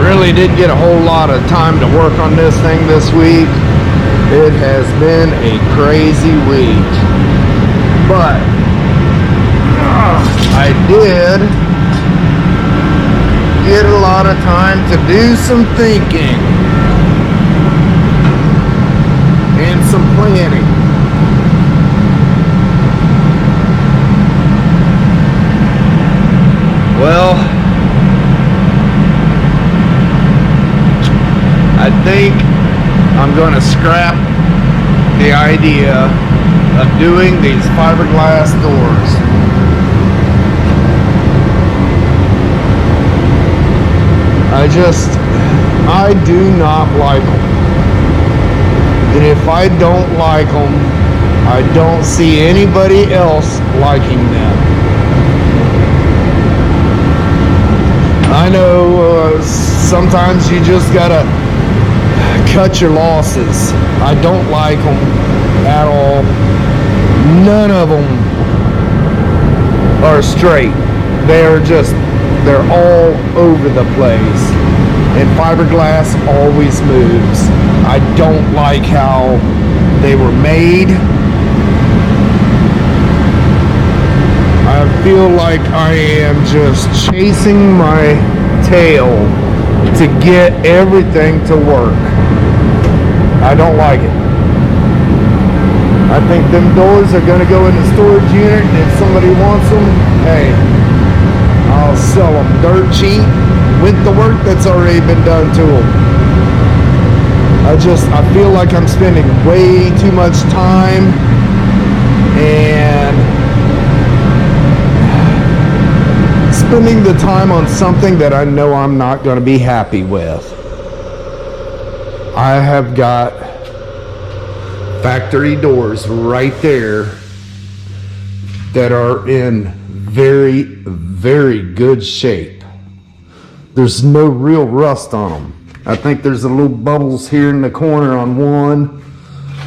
Really didn't get a whole lot of time to work on this thing this week. It has been a crazy week. But I did get a lot of time to do some thinking and some planning. Well, I think I'm going to scrap the idea of doing these fiberglass doors. I do not like them. And if I don't like them, I don't see anybody else liking them. I know sometimes you just gotta cut your losses. I don't like them at all. None of them are straight. They're all over the place. And fiberglass always moves. I don't like how they were made. I feel like I am just chasing my tail to get everything to work. I don't like it. I think them doors are going to go in the storage unit, and if somebody wants them, hey, I'll sell them dirt cheap with the work that's already been done to them. I feel like I'm spending way too much time and spending the time on something that I know I'm not going to be happy with. I have got factory doors right there that are in very, very good shape. There's no real rust on them. I think there's a little bubbles here in the corner on one,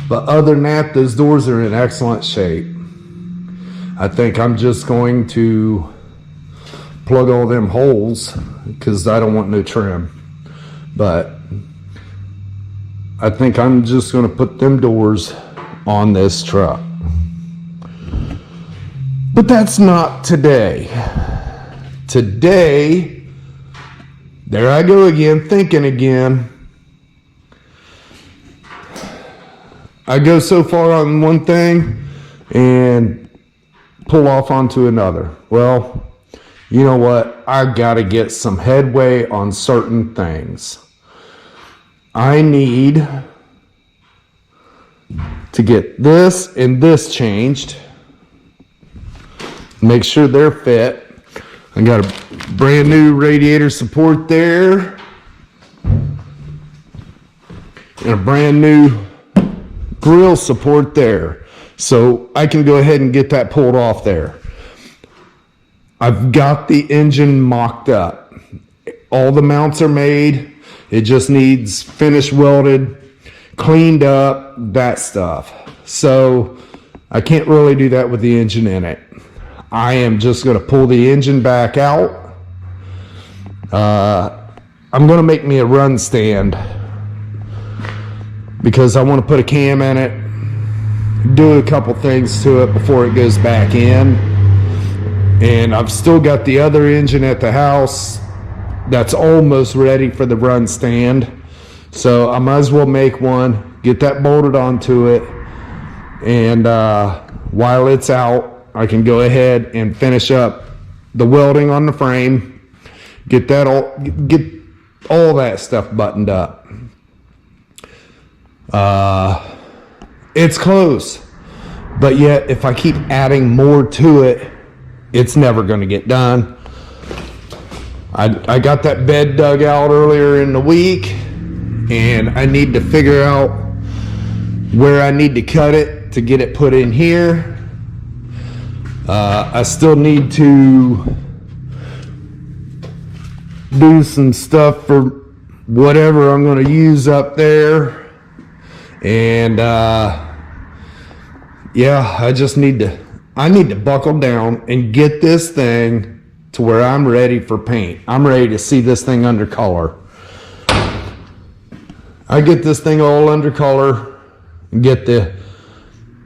but other than that, those doors are in excellent shape. I think I'm just going to plug all them holes because I don't want no trim, but I think I'm just going to put them doors on this truck. But that's not today. Today, there I go again, thinking again. I go so far on one thing and pull off onto another. Well, you know what? I got to get some headway on certain things. I need to get this and this changed. Make sure they're fit. I got a brand new radiator support there. And a brand new grill support there. So I can go ahead and get that pulled off there. I've got the engine mocked up. All the mounts are made. It just needs finish welded, cleaned up, that stuff. So I can't really do that with the engine in it. I am just going to pull the engine back out. I'm going to make me a run stand because I want to put a cam in it, do a couple things to it before it goes back in. And I've still got the other engine at the house that's almost ready for the run stand. So I might as well make one, get that bolted onto it, and while it's out, I can go ahead and finish up the welding on the frame, get all that stuff buttoned up. It's close, but yet if I keep adding more to it, it's never going to get done. I got that bed dug out earlier in the week, and I need to figure out where I need to cut it to get it put in here. I still need to do some stuff for whatever I'm going to use up there. And yeah, I need to buckle down and get this thing to where I'm ready for paint. I'm ready to see this thing under color. I get this thing all under color, get the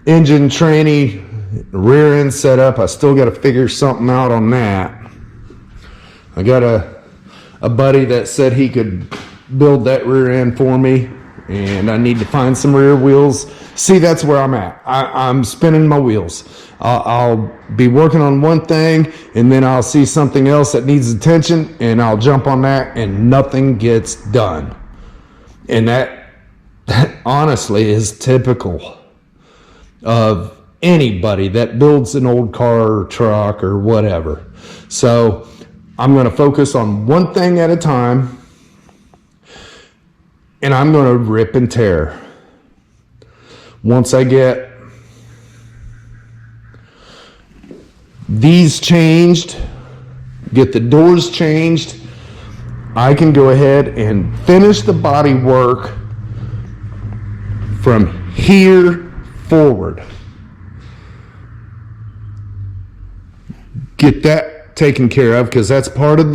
engine tranny rear end set up. I still got to figure something out on that. I got a buddy that said he could build that rear end for me, and I need to find some rear wheels. See, that's where I'm at. I'm spinning my wheels. I'll be working on one thing, and then I'll see something else that needs attention, and I'll jump on that, and nothing gets done. And that honestly is typical of anybody that builds an old car or truck or whatever. So I'm going to focus on one thing at a time, and I'm going to rip and tear. Once I get these changed, get the doors changed, I can go ahead and finish the body work from here forward. Get that taken care of, because that's part of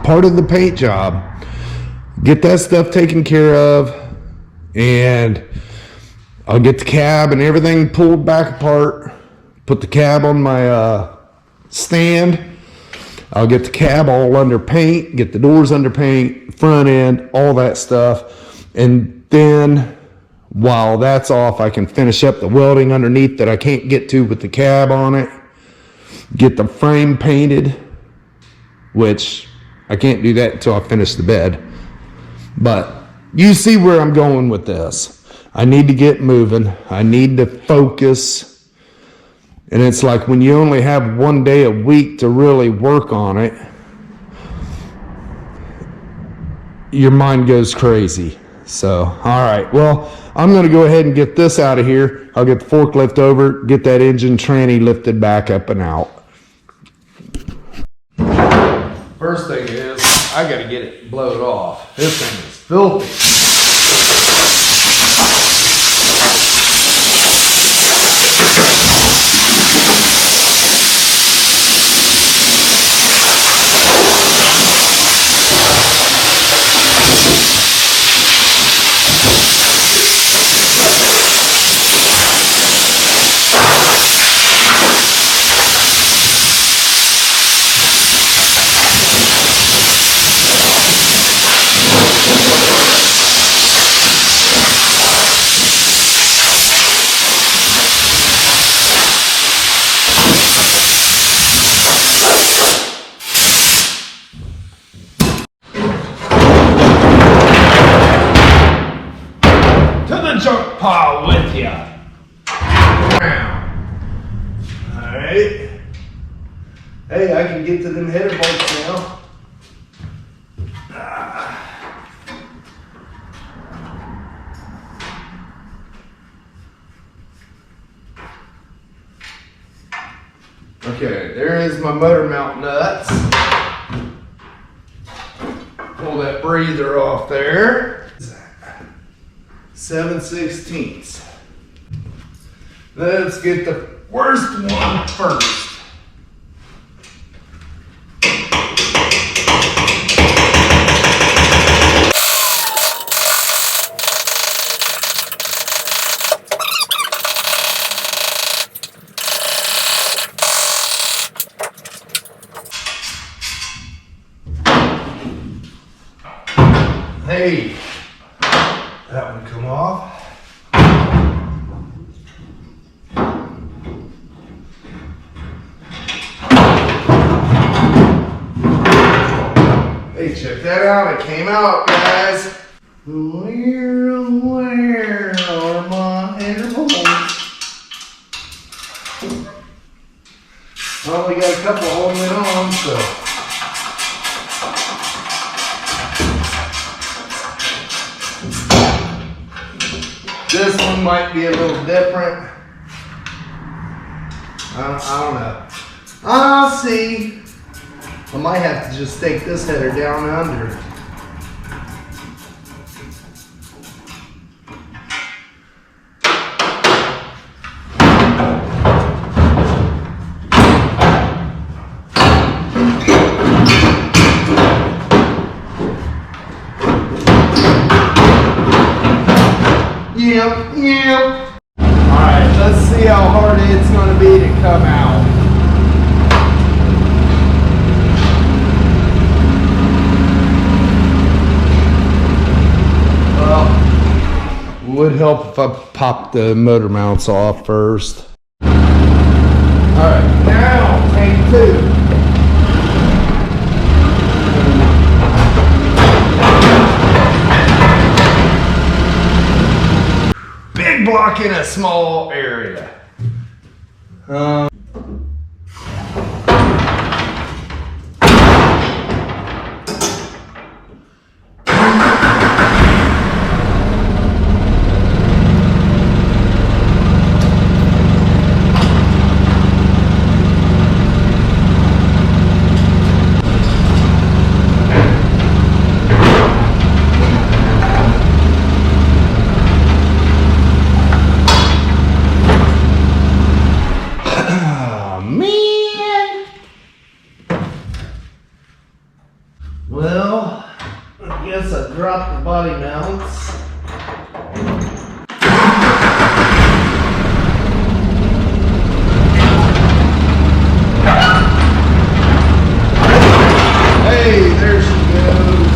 the paint job. Get that stuff taken care of, and I'll get the cab and everything pulled back apart, put the cab on my stand. I'll get the cab all under paint, get the doors under paint, front end, all that stuff. And then while that's off, I can finish up the welding underneath that I can't get to with the cab on it. Get the frame painted, which I can't do that until I finish the bed. But you see where I'm going with this. I need to get moving. I need to focus. And it's like when you only have one day a week to really work on it, your mind goes crazy. So, all right. Well, I'm going to go ahead and get this out of here. I'll get the forklift over, get that engine tranny lifted back up and out. First thing is, I got to get it blowed off. This thing is filthy. Junk pile with ya. Alright. Hey, I can get to them header bolts now. Okay, there is my motor mount nuts. Pull that breather off there. 7/16. Let's get the worst one first. Hey. That one come off. Hey, check that out. It came out, guys. Where are my intervals? I only got a couple holding it on, so. This one might be a little different. I don't know. I'll see. I might have to just take this header down under. Yep. Alright, let's see how hard it's going to be to come out. Well, would help if I popped the motor mounts off first. Alright, now take two. Big block in a small area. Well, I guess I dropped the body mounts. Hey, there she goes.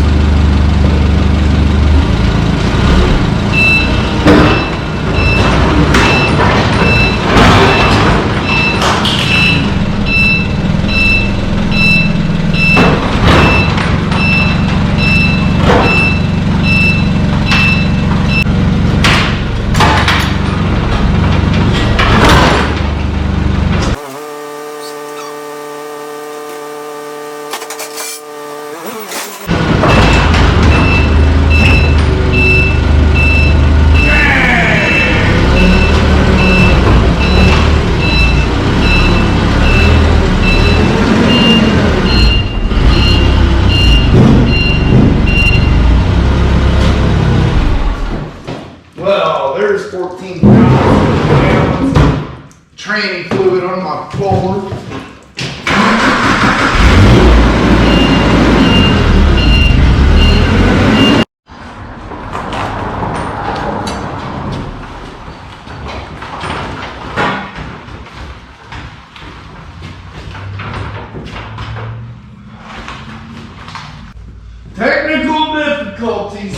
Well, there's 14 pounds of training fluid on my puller. Technical difficulties.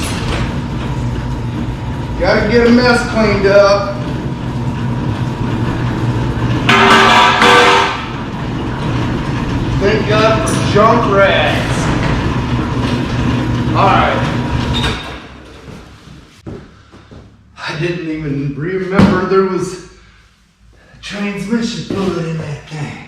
Gotta get a mess cleaned up. Thank God for junk rags. Alright. I didn't even remember there was transmission fluid in that thing.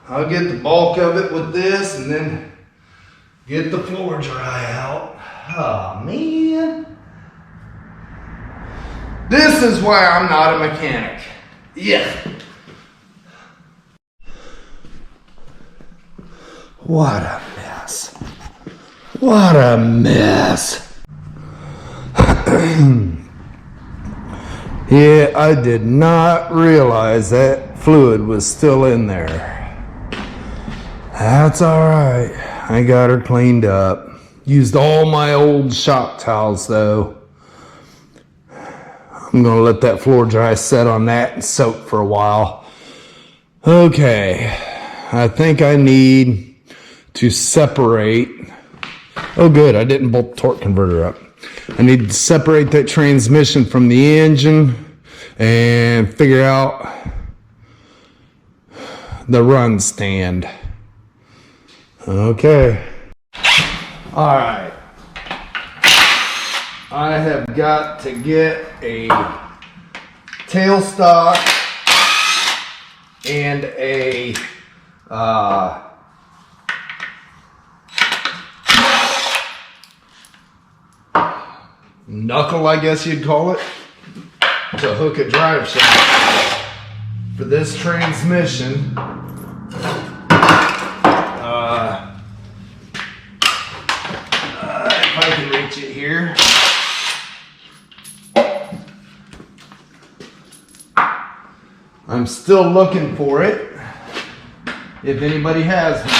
I'll get the bulk of it with this and then get the floor dry out. Oh man. This is why I'm not a mechanic. Yeah. What a mess. What a mess. Yeah, I did not realize that fluid was still in there. That's alright. I got her cleaned up. Used all my old shop towels though. I'm gonna let that floor dry set on that and soak for a while. Okay. I think I need to separate. Oh good, I didn't bolt the torque converter up. I need to separate that transmission from the engine and figure out the run stand. Okay. All right. I have got to get a tailstock and a knuckle, I guess you'd call it, to hook a drive shaft for this transmission. If I can reach it here. I'm still looking for it. if anybody has one.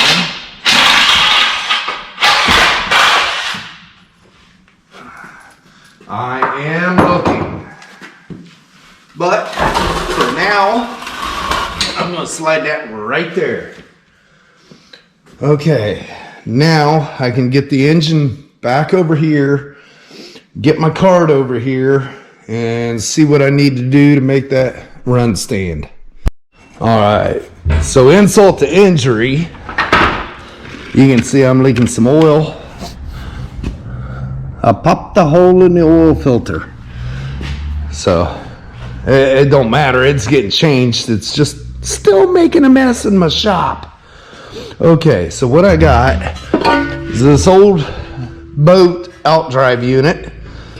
I am looking. But for now, I'm going to slide that right there. Okay, now I can get the engine back over here, get my cart over here, and see what I need to do to make that run stand. All right, so insult to injury, you can see I'm leaking some oil. I popped the hole in the oil filter. So it don't matter, it's getting changed. It's just still making a mess in my shop. Okay, so what I got is this old boat outdrive unit.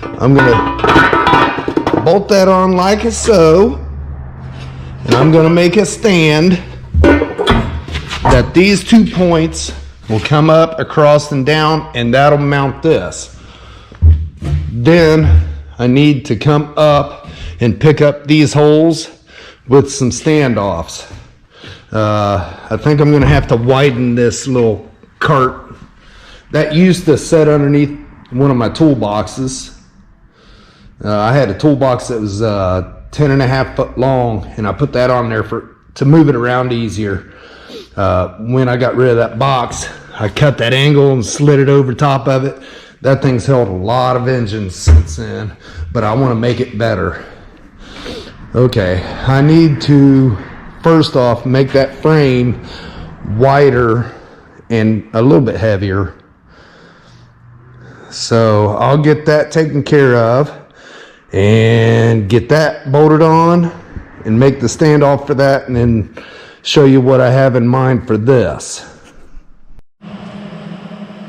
I'm gonna bolt that on like so, and I'm gonna make a stand that these 2 points will come up, across, and down, and that'll mount this. Then I need to come up and pick up these holes with some standoffs. I think I'm gonna have to widen this little cart. That used to set underneath one of my toolboxes. I had a toolbox that was 10.5 foot long, and I put that on there to move it around easier. When I got rid of that box, I cut that angle and slid it over top of it. That thing's held a lot of engines since then, but I want to make it better. Okay, I need to first off make that frame wider and a little bit heavier. So I'll get that taken care of and get that bolted on and make the standoff for that, and then show you what I have in mind for this.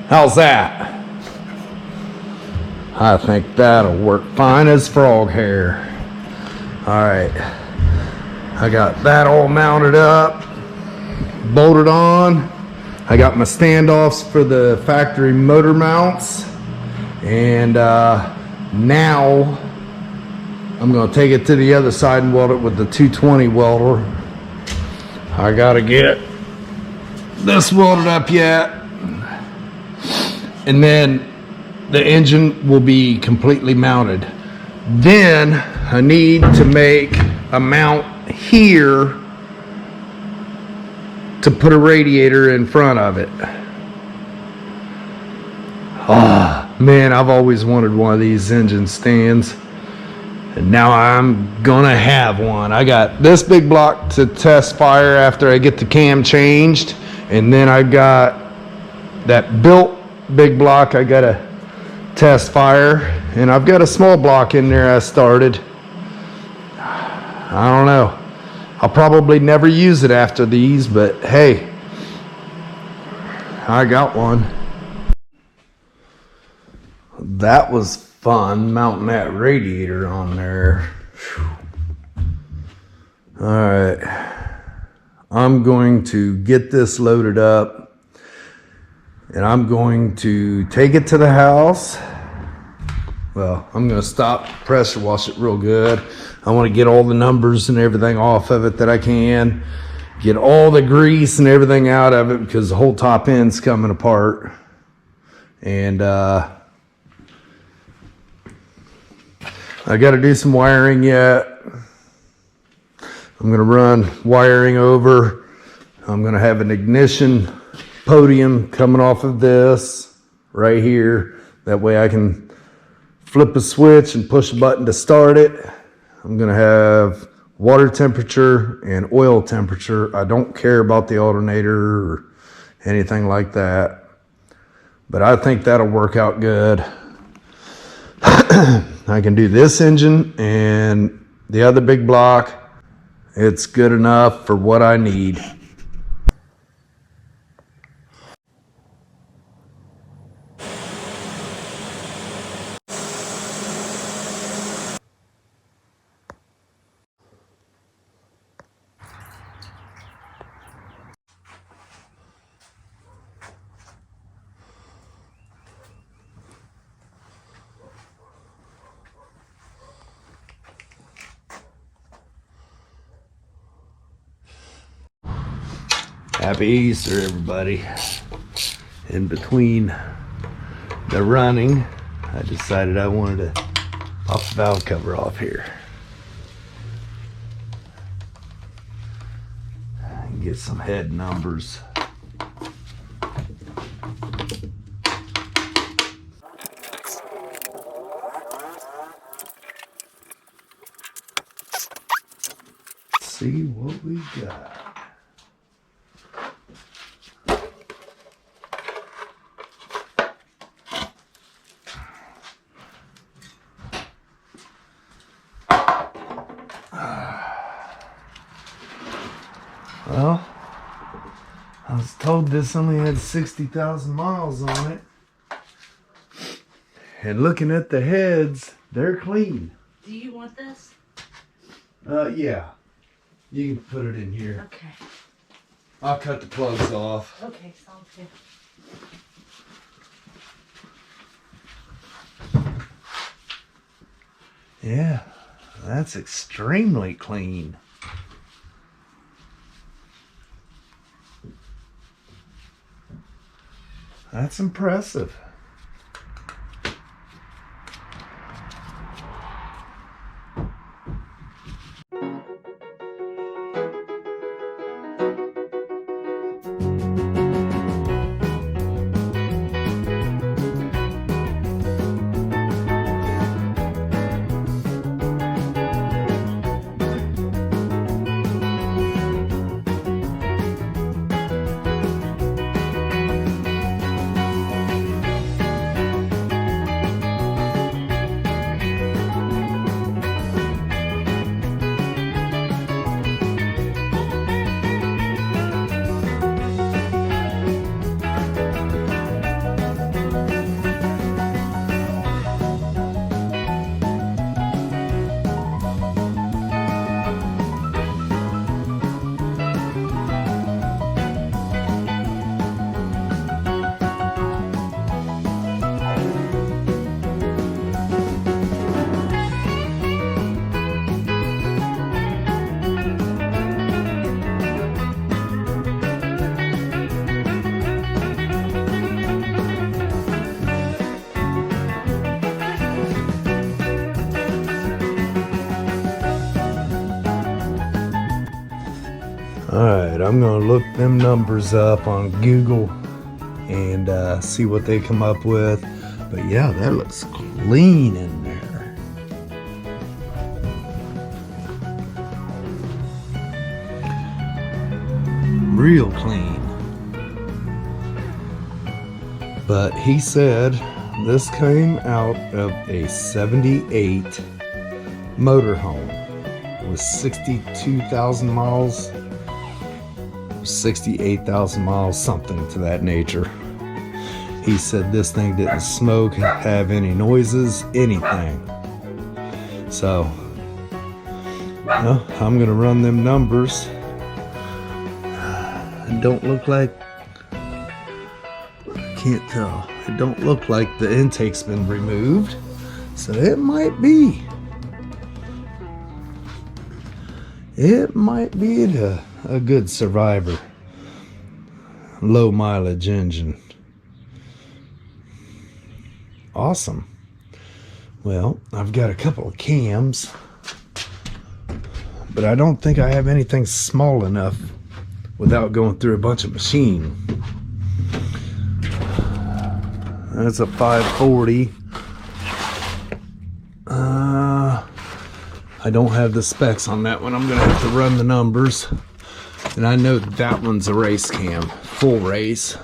How's that? I think that'll work fine as frog hair. All right, I got that all mounted up, bolted on. I got my standoffs for the factory motor mounts, and now I'm gonna take it to the other side and weld it with the 220 welder. I gotta get this welded up yet, and then the engine will be completely mounted. Then I need to make a mount here to put a radiator in front of it. Oh man, I've always wanted one of these engine stands, and now I'm gonna have one. I got this big block to test fire after I get the cam changed, and then I got that built big block I gotta test fire, and I've got a small block in there I started. I don't know, I'll probably never use it after these, but hey, I got one. That was fun, mounting that radiator on there. All right, I'm going to get this loaded up, and I'm going to take it to the house. Well, I'm going to stop, pressure wash it real good. I want to get all the numbers and everything off of it that I can. Get all the grease and everything out of it, because the whole top end's coming apart. And I got to do some wiring yet. I'm going to run wiring over. I'm going to have an ignition podium coming off of this right here. That way I can flip a switch and push a button to start it. I'm going to have water temperature and oil temperature. I don't care about the alternator or anything like that, but I think that'll work out good. I can do this engine and the other big block. It's good enough for what I need. Happy Easter, everybody. In between the running, I decided I wanted to pop the valve cover off here and get some head numbers. See what we got. Well, I was told this only had 60,000 miles on it. And looking at the heads, they're clean. Do you want this? Yeah. You can put it in here. Okay. I'll cut the plugs off. Okay, sounds good. Yeah, that's extremely clean. That's impressive. Alright, I'm going to look them numbers up on Google and see what they come up with. But yeah, that looks clean in there. Real clean. But he said this came out of a 78 motorhome with 62,000 miles. 68,000 miles, something to that nature. He said this thing didn't smoke, have any noises, anything. So, well, I'm gonna run them numbers. It don't look like, I can't tell. It don't look like the intake's been removed. So it might be. It might be a good survivor. Low mileage engine. Awesome. Well, I've got a couple of cams, but I don't think I have anything small enough without going through a bunch of machine. That's a 540. I don't have the specs on that one. I'm gonna have to run the numbers. And I know that one's a race cam, full race.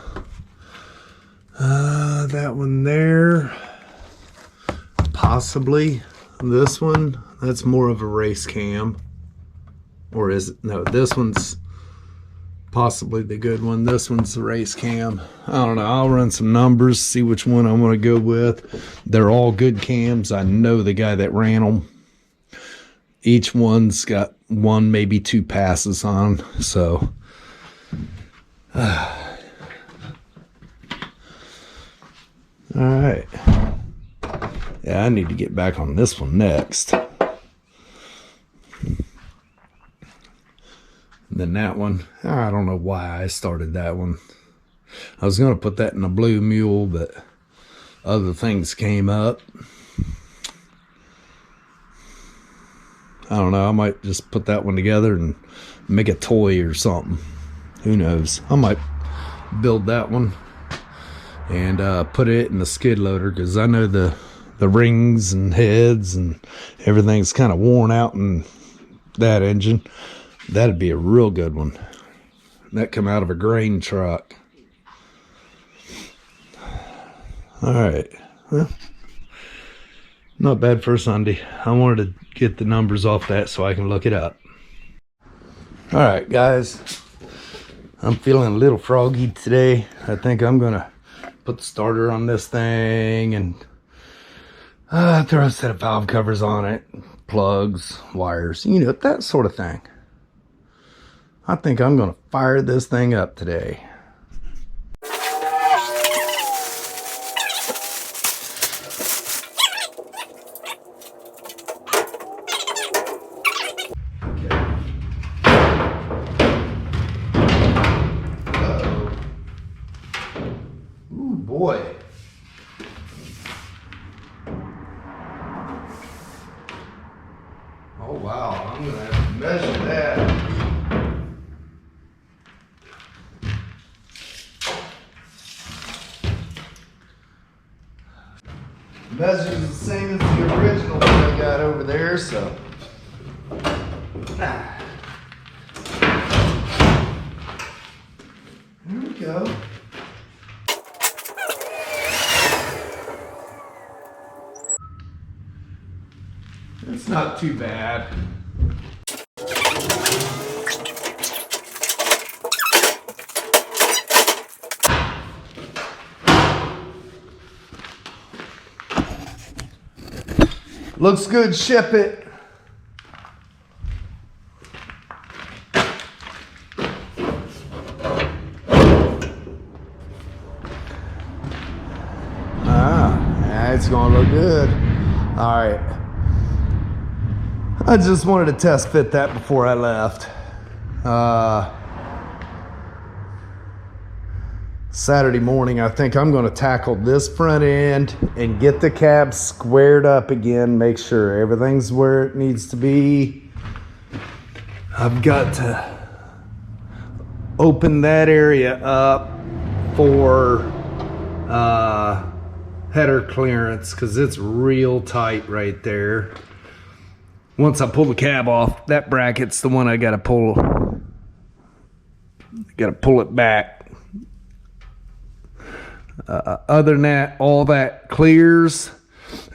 That one there, possibly. This one, that's more of a race cam. Or is it? No, this one's possibly the good one. This one's the race cam. I don't know. I'll run some numbers, see which one I want to go with. They're all good cams. I know the guy that ran them. Each one's got one, maybe two passes on. So, all right. Yeah, I need to get back on this one next. And then that one, I don't know why I started that one. I was going to put that in a blue mule, but other things came up. I don't know. I might just put that one together and make a toy or something. Who knows? I might build that one and put it in the skid loader, because I know the rings and heads and everything's kind of worn out in that engine. That'd be a real good one. That come out of a grain truck. All right. Well, not bad for a Sunday. I wanted to get the numbers off that so I can look it up. All right, guys. I'm feeling a little froggy today. I think I'm gonna put the starter on this thing and throw a set of valve covers on it, plugs, wires, you know, that sort of thing. I think I'm gonna fire this thing up today. Boy. Oh wow, I'm gonna have to measure that. Measures the same as the original one I got over there, so. There we go. It's not too bad. Looks good, ship it. It's gonna look good. All right. I just wanted to test fit that before I left. Saturday morning, I think I'm going to tackle this front end and get the cab squared up again, make sure everything's where it needs to be. I've got to open that area up for header clearance, because it's real tight right there. Once I pull the cab off, that bracket's the one I gotta pull. Gotta pull it back. Other than that, all that clears.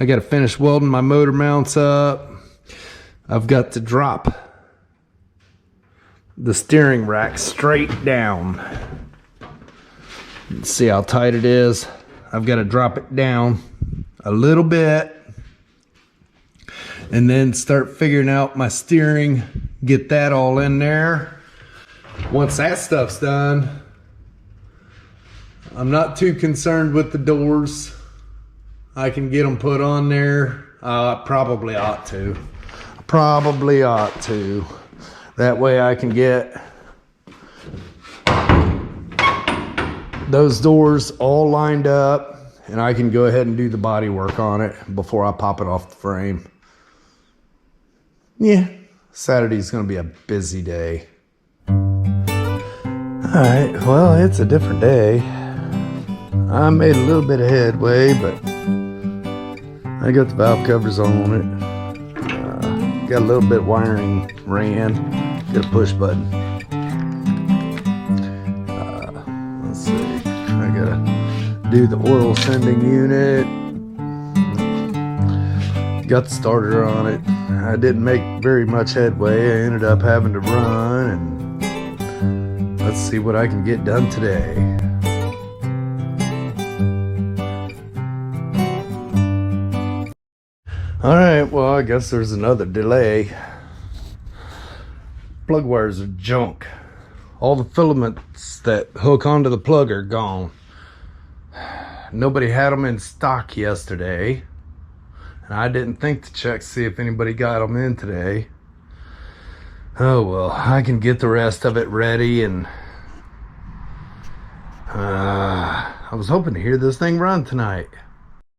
I gotta finish welding my motor mounts up. I've got to drop the steering rack straight down. Let's see how tight it is. I've got to drop it down a little bit and then start figuring out my steering, get that all in there. Once that stuff's done, I'm not too concerned with the doors. I can get them put on there. Probably ought to. That way I can get those doors all lined up and I can go ahead and do the body work on it before I pop it off the frame. Yeah, Saturday's gonna be a busy day. Alright, well, it's a different day. I made a little bit of headway, but I got the valve covers on it. Got a little bit of wiring ran. Got a push button. Let's see. I gotta do the oil sending unit. Got the starter on it. I didn't make very much headway. I ended up having to run, and let's see what I can get done today. Alright, well, I guess there's another delay. Plug wires are junk. All the filaments that hook onto the plug are gone. Nobody had them in stock yesterday, and I didn't think to check to see if anybody got them in today. Oh well, I can get the rest of it ready, and I was hoping to hear this thing run tonight.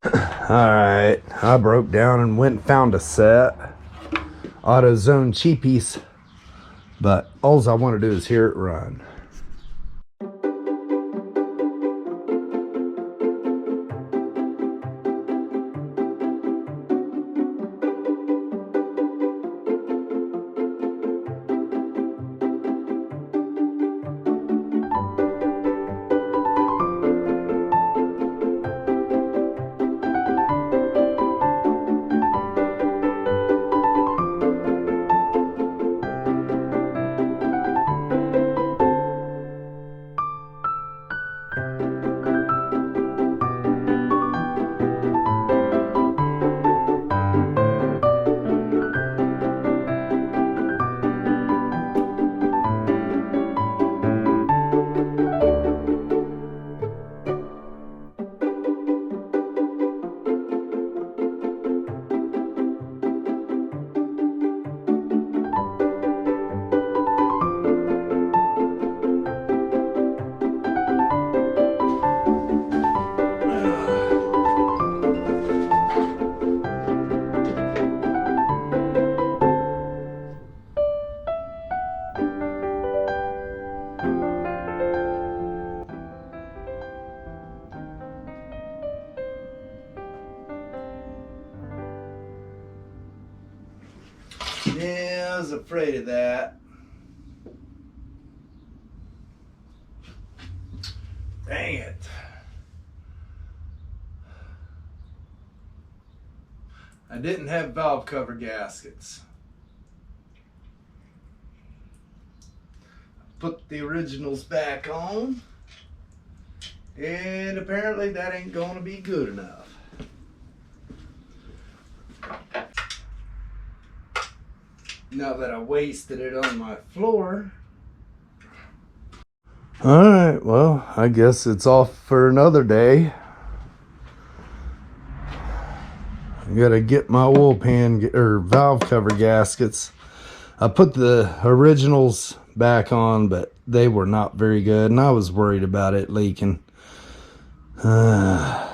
Alright, I broke down and went and found a set. AutoZone cheapies. But all I want to do is hear it run. Yeah, I was afraid of that. Dang it. I didn't have valve cover gaskets. Put the originals back on, and apparently that ain't gonna be good enough. Now that I wasted it on my floor. Alright, well, I guess it's off for another day. I gotta get my oil pan or valve cover gaskets. I put the originals back on, but they were not very good, and I was worried about it leaking. Dang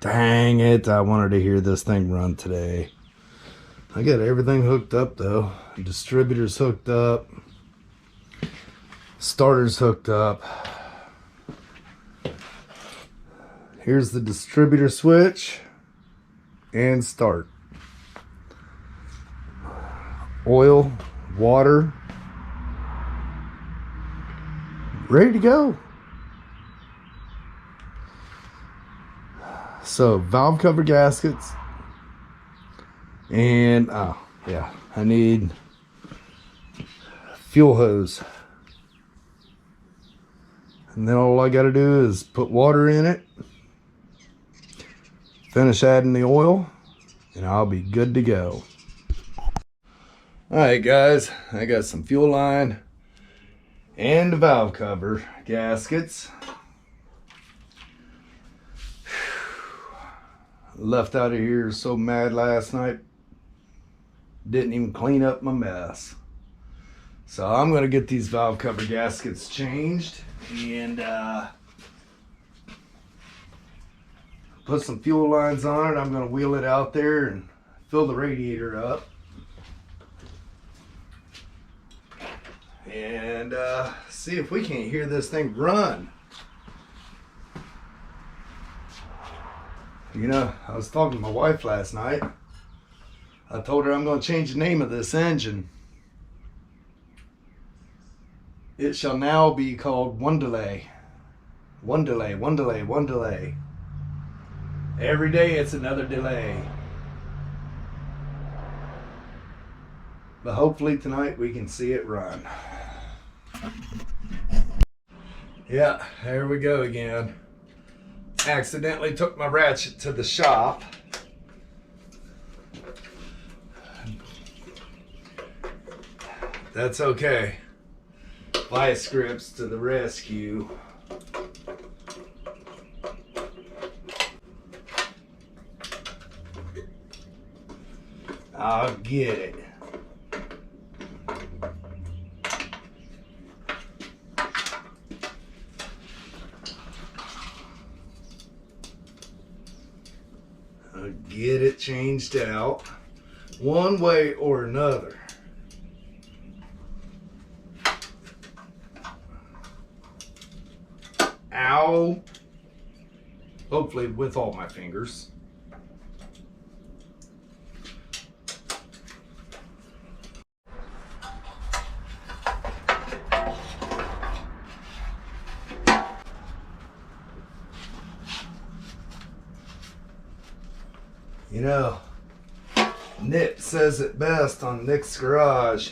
it, I wanted to hear this thing run today. I got everything hooked up though. Distributors hooked up. Starters hooked up. Here's the distributor switch and start. Oil, water, ready to go. So valve cover gaskets, and yeah, I need fuel hose, and then all I got to do is put water in it, finish adding the oil, and I'll be good to go. Alright guys, I got some fuel line and the valve cover gaskets. Left out of here so mad last night, didn't even clean up my mess. So I'm going to get these valve cover gaskets changed and put some fuel lines on it. I'm going to wheel it out there and fill the radiator up. And see if we can't hear this thing run. You know, I was talking to my wife last night. I told her I'm going to change the name of this engine. It shall now be called One Delay. One delay, one delay, one delay. Every day it's another delay. But hopefully tonight we can see it run. Yeah, there we go again. Accidentally took my ratchet to the shop. That's okay. Vice grips to the rescue. I'll get it. get it changed out one way or another. Ow. Hopefully with all my fingers. You know, Nick says it best on Nick's Garage.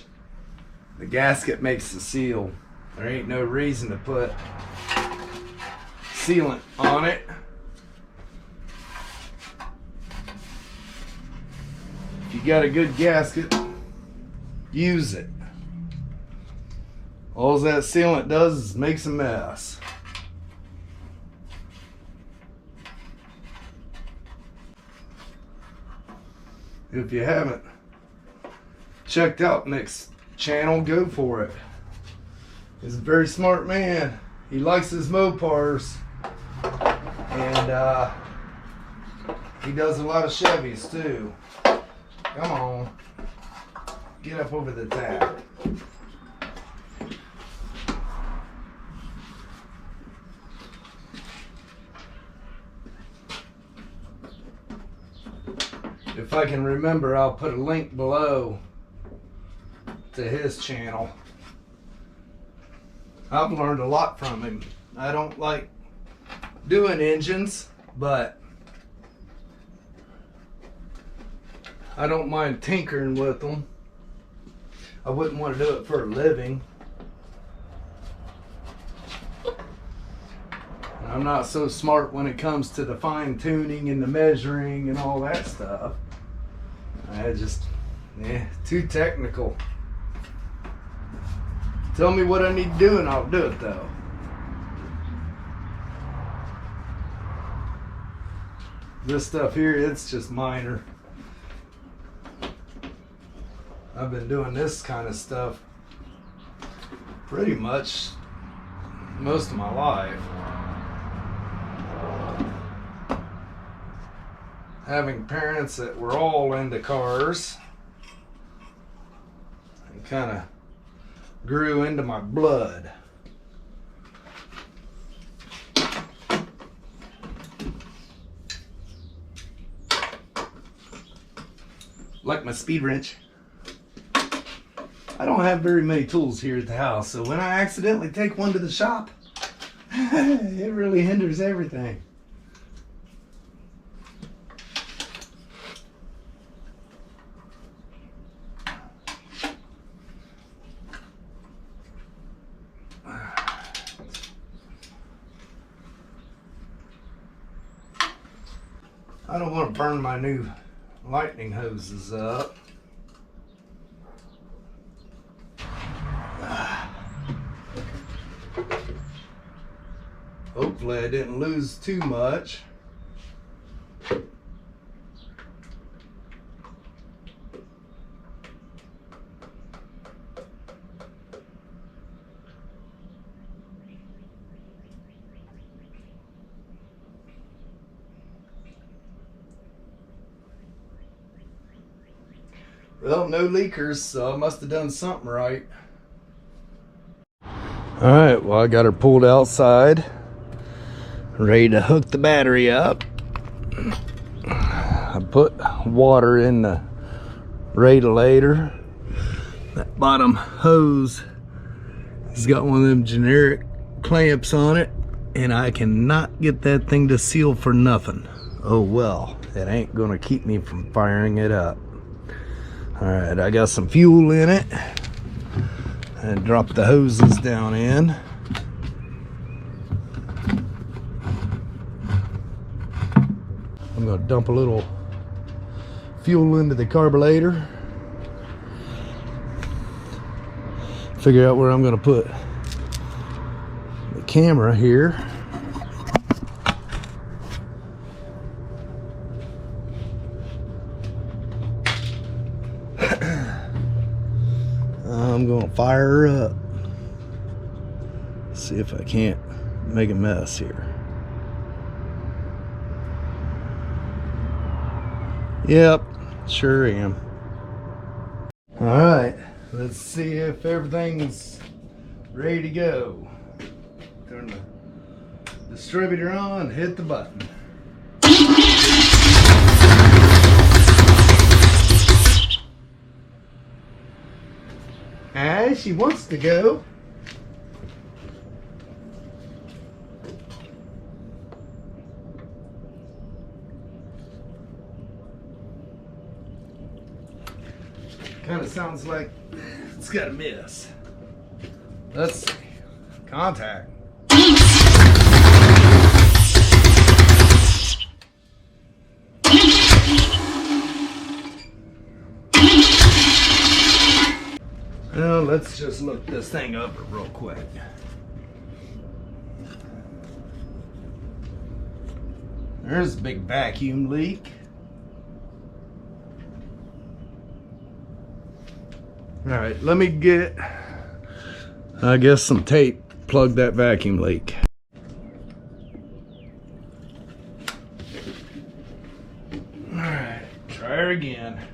The gasket makes the seal. There ain't no reason to put sealant on it. If you got a good gasket, use it. All that sealant does is makes a mess. If you haven't checked out Nick's channel, go for it. He's a very smart man. He likes his Mopars, and he does a lot of Chevys too. Come on, get up over the tab. If I can remember, I'll put a link below to his channel. I've learned a lot from him. I don't like doing engines, but I don't mind tinkering with them. I wouldn't want to do it for a living. I'm not so smart when it comes to the fine tuning and the measuring and all that stuff. I just, too technical. Tell me what I need to do and I'll do it though. This stuff here, it's just minor. I've been doing this kind of stuff pretty much most of my life. Having parents that were all into cars, it kind of grew into my blood. Like my speed wrench. I don't have very many tools here at the house, so when I accidentally take one to the shop, it really hinders everything. I don't want to burn my new lightning hoses up. Hopefully I didn't lose too much. Well, no leakers, so I must have done something right. Alright, well I got her pulled outside, ready to hook the battery up. I put water in the radiator. That bottom hose has got one of them generic clamps on it, and I cannot get that thing to seal for nothing. Oh well, it ain't gonna keep me from firing it up. Alright, I got some fuel in it and drop the hoses down in. I'm going to dump a little fuel into the carburetor. Figure out where I'm going to put the camera here. I'm gonna fire her up. See if I can't make a mess here. Yep, sure am. All right, let's see if everything's ready to go. Turn the distributor on, hit the button. As she wants to go. Kind of sounds like it's got a miss. Let's see. Contact. Well, let's just look this thing up real quick. There's a big vacuum leak. All right, let me get, I guess, some tape, plug that vacuum leak. All right, try her again.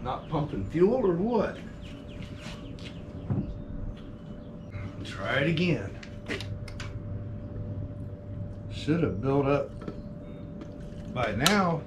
Not pumping fuel or what? Try it again. Should have built up by now.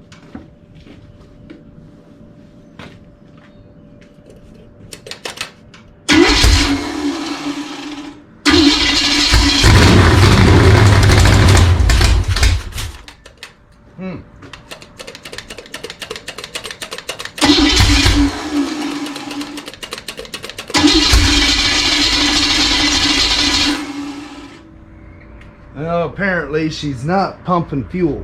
Well, apparently she's not pumping fuel.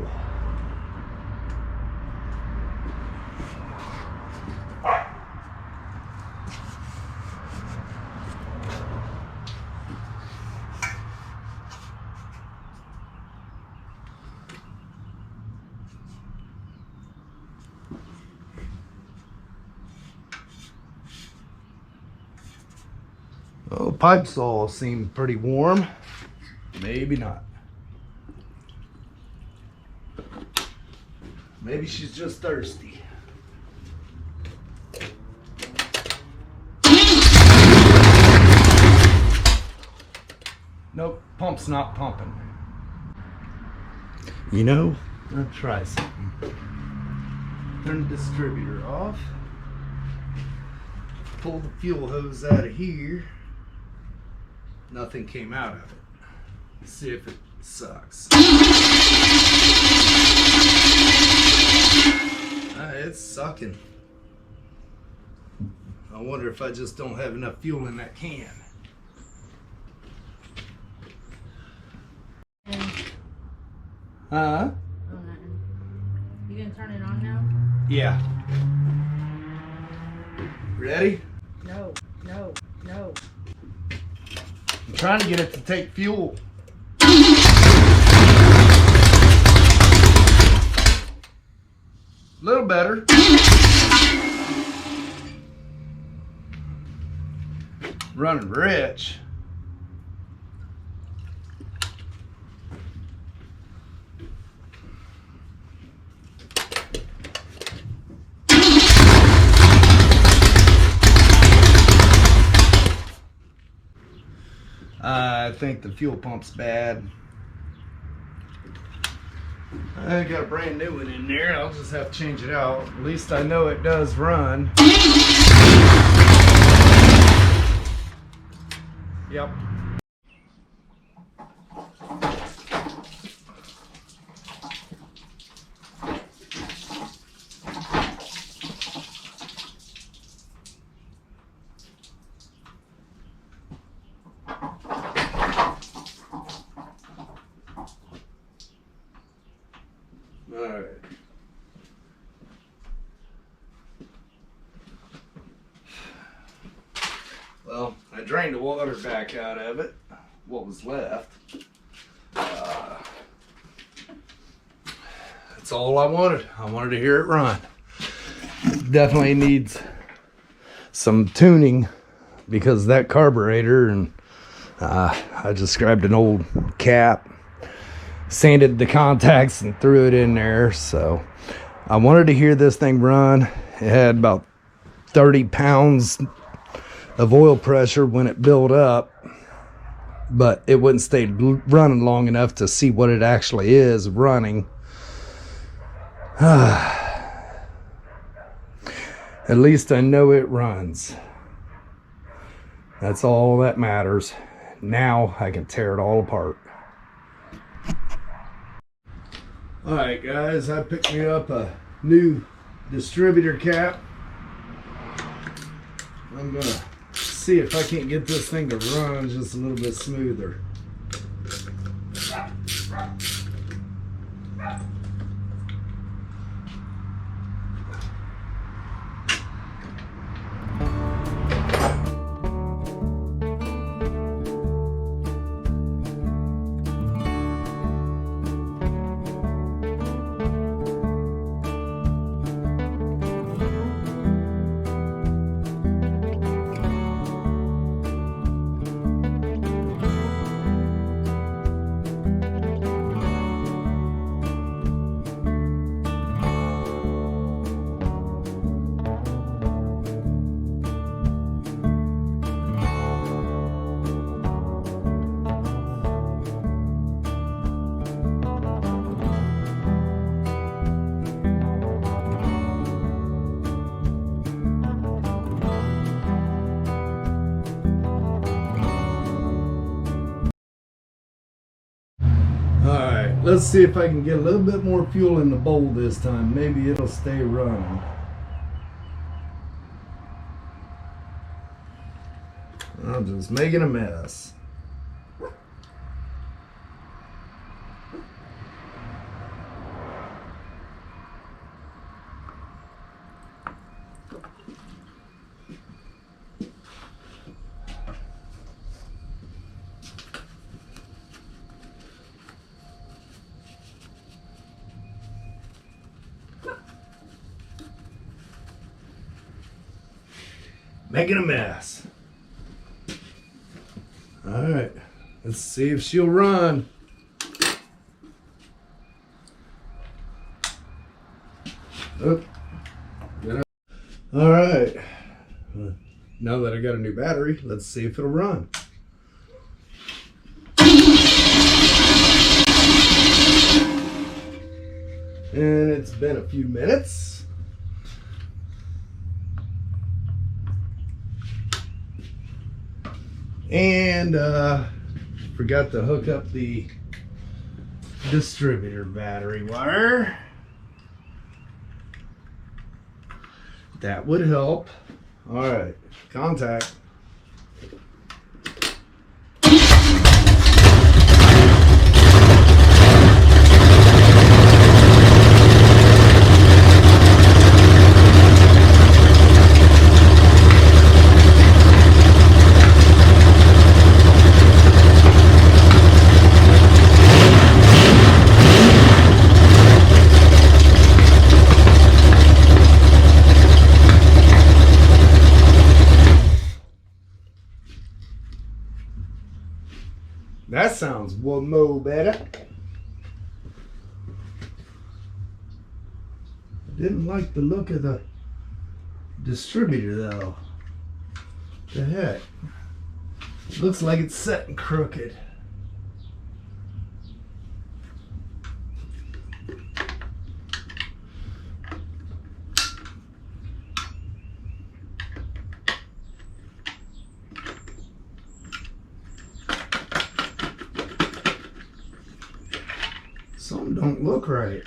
Well, pipes all seem pretty warm. Maybe not. Maybe she's just thirsty. Nope, pump's not pumping. You know, I'll try something. Turn the distributor off. Pull the fuel hose out of here. Nothing came out of it. Let's see if it sucks. It's sucking. I wonder if I just don't have enough fuel in that can. Huh? Oh, nothing. You gonna turn it on now? Yeah. Ready? No, no, no. I'm trying to get it to take fuel. A little better. Running rich. I think the fuel pump's bad. I got a brand new one in there. I'll just have to change it out. At least I know it does run. Yep. Well, I drained the water back out of it, what was left. That's all I wanted. I wanted to hear it run. Definitely needs some tuning because that carburetor, and I just grabbed an old cap, sanded the contacts and threw it in there. So I wanted to hear this thing run. It had about 30 pounds of oil pressure when it built up, but it wouldn't stay running long enough to see what it actually is running. At least I know it runs. That's all that matters. Now I can tear it all apart. Alright guys, I picked me up a new distributor cap. I'm gonna see if I can't get this thing to run just a little bit smoother. Alright, let's see if I can get a little bit more fuel in the bowl this time. Maybe it'll stay running. I'm just making a mess. Making a mess. All right, let's see if she'll run. Oh. All right, now that I got a new battery, let's see if it'll run. And it's been a few minutes. And forgot to hook up the distributor battery wire. That would help. All right, contact. That sounds one more better. I didn't like the look of the distributor though. The heck? Looks like it's set and crooked. Something don't look right.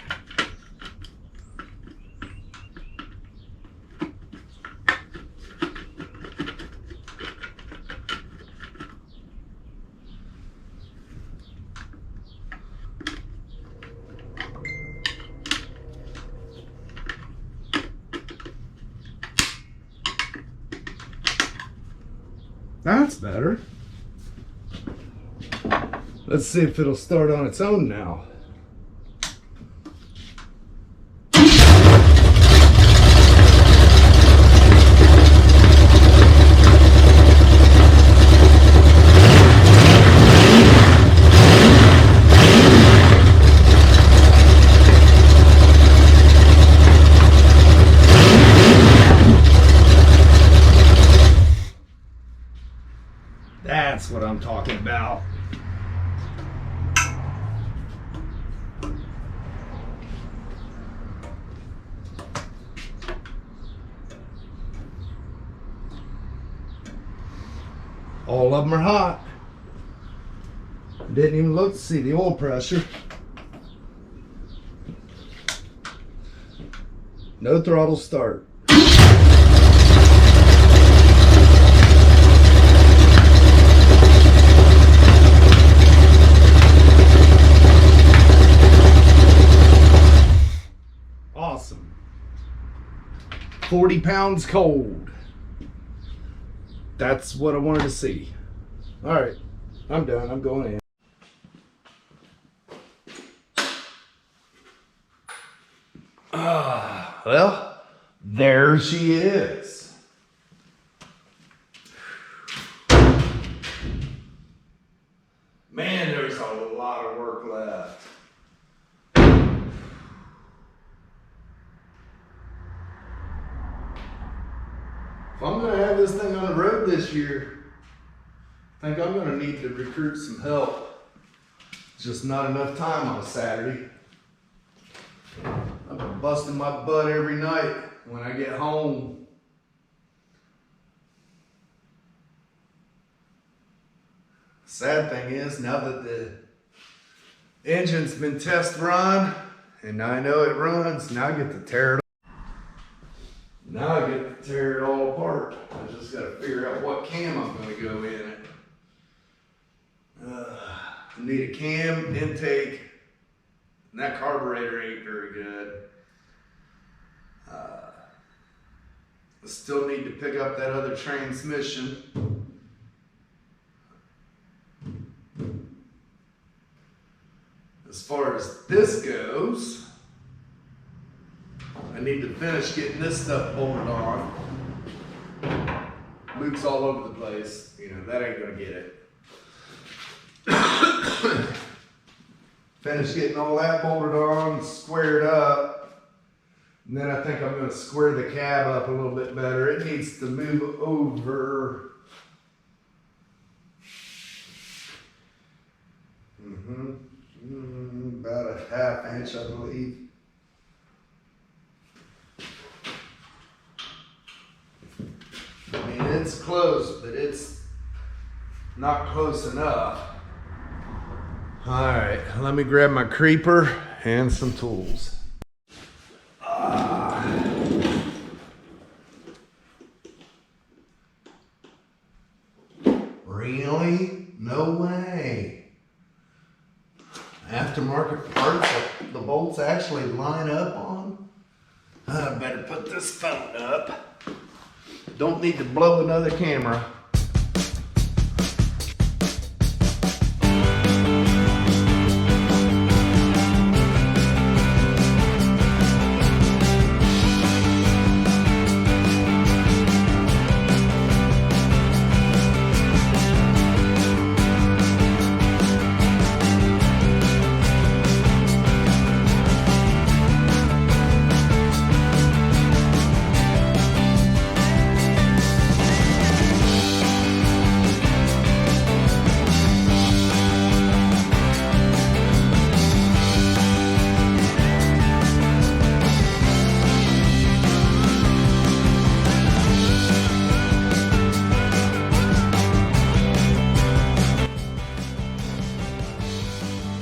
That's better. Let's see if it'll start on its own now. That's what I'm talking about. All of them are hot. Didn't even look to see the oil pressure. No throttle start. Awesome. 40 pounds cold. That's what I wanted to see. All right, I'm done. I'm going in. Well, there she is. Man, there's a lot of work left. If I'm going to have this thing on the road this year, I think I'm going to need to recruit some help. It's just not enough time on a Saturday. I've been busting my butt every night when I get home. Sad thing is, now that the engine's been test run, and I know it runs, now I get to tear it. Now I get to tear it all apart. I just got to figure out what cam I'm going to go in it. I need a cam, intake, and that carburetor ain't very good. I still need to pick up that other transmission. As far as this goes, I need to finish getting this stuff bolted on. Loops all over the place. You know, that ain't gonna get it. Finish getting all that bolted on, squared up. And then I think I'm gonna square the cab up a little bit better. It needs to move over. About a ½ inch, I believe. I mean, it's close, but it's not close enough. All right, let me grab my creeper and some tools. Really? No way. Aftermarket parts that the bolts actually line up on. I better put this phone up. Don't need to blow another camera.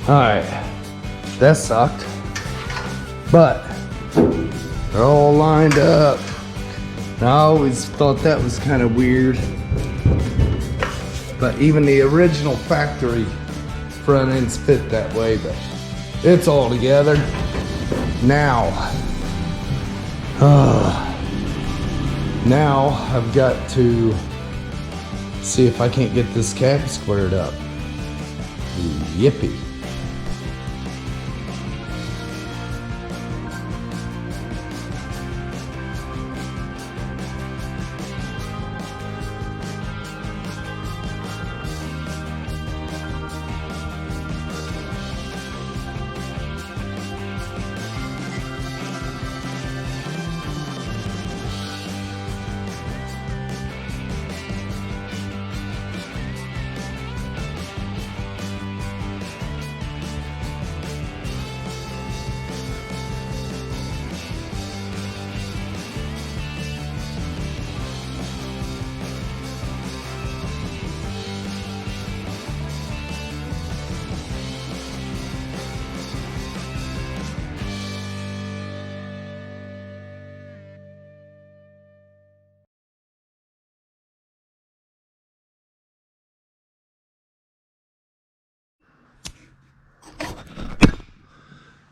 Alright, that sucked, but they're all lined up. And I always thought that was kind of weird, but even the original factory front ends fit that way, but it's all together now. Now I've got to See if I can't get this cab squared up. Yippee.